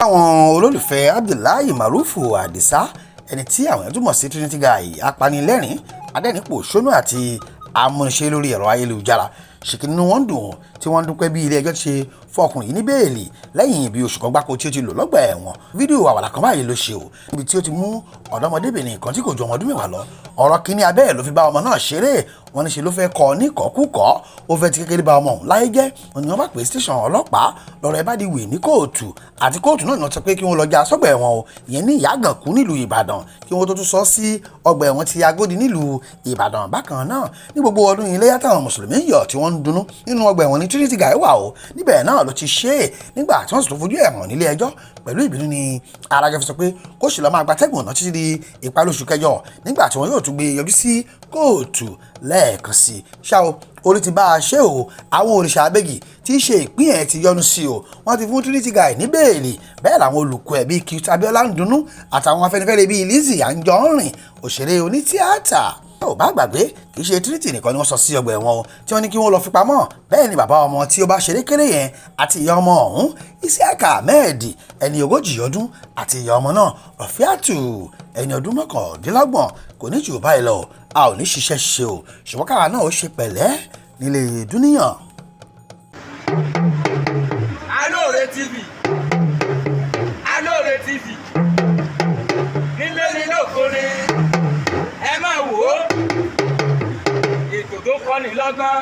àwọn olólùfẹ́ Abdullahi Marufu Adisa ẹni tí àwọn èèyàn túmọ̀ sí Trinity Guy apanilẹ́rìn adẹ́nipòṣónú àti amúniṣe lórí ẹ̀rọ ayélujára ṣìkìnnú wọn dùn tí wọ́n dúpẹ́ bí ilé ẹjọ́ ti ṣe fún ọkùnrin yìí ní bẹ́ẹ̀lì lẹ́yìn bí oṣù kan gbáko tí ó ti lò lọ́gbà ẹ̀wọ̀n. Fídíò àwàdà kan báyìí ló ṣe o níbi tí ó ti mú ọ̀dọ́mọdébìnrin kan tí kò ju ọmọ ọdún mẹ́wàá lọ ọ̀rọ̀ kínní abẹ́ ẹ̀ ló fi bá ọmọ náà ṣeré wọ́n ní ṣe ló fẹ́ kọ́ ní kọ́kúkọ́ ó fẹ́ ti kékeré bá ọmọ òun láyé jẹ́ wọ́n ní wọ́n bá pè station ọlọ́pàá lọ́rọ̀ ẹ bá di wè ní kóòtù àti kóòtù náà ni wọ́n sọ pé kí wọ́n lọ já sọ́gbà ẹ̀wọ̀n o ìyẹn ní Ìyágànkú nílùú Ìbàdàn kí wọ́n tó tún sọ sí ọgbà ẹ̀wọ̀n ti Agódì nílùú Ìbàdàn. Bákan náà ní gbogbo ọdún Iléyá táwọn mùsùlùmí yọ̀ tí wọ́n ń dunnú nínú ọgbà ẹ̀wọ̀n ní Trinity Guy wà o níbẹ̀ náà ló ti ṣe é nígbà tí wọ́n sì tún fojú ẹ̀ hàn nílé ẹjọ́ pẹ̀lú ìbínú ni adájọ́ fi sọ pé kó sì lọ́ọ́ máa gbatẹ́gùn náà títí di ìparí oṣù kẹjọ nígbà tí wọ́n yóò tún gbé yọjú sí kóòtù lẹ́ẹ̀kan sí i. ṣá o orí ti bá a ṣe o àwọn òrìṣà abẹ́gì tí í ṣe ìpín ẹ̀ ti yọnu sí o wọ́n ti fún Trinity Guy ní bẹ́ẹ̀lì bẹ́ẹ̀ làwọn olùkọ́ ẹ̀ bíi Cute Abiola ń dunnú àtàwọn afẹ́nifẹ́re bíi Lizzy Anjorin òṣèré onítíátà. ò bá gbàgbé kì í ṣe Trinity nìkan ni wọ́n sọ sí ọgbà ẹ̀wọ̀n o tí wọ́n ní kí wọ́n lọ fi pamọ́ bẹ́ẹ̀ ni bàbá ọmọ tí ó bá ṣeré kéré yẹn àti ìyá ọmọ ọ̀hún Isiaka Ahmed ẹni 40 ọdún àti ìyá ọmọ náà Rọ̀fíàtù ẹni ọdún 29 kò ní jù báyìí lọ a ò ní ṣiṣẹ́ ṣe o ṣùgbọ́n káwa náà ó ṣe pẹ̀lẹ́ nílé dúníyàn. Alore TV Alore TV nílé nílé òkúrin ẹ máa wò ó ètò tó kọ́ni lọ́gbọ́n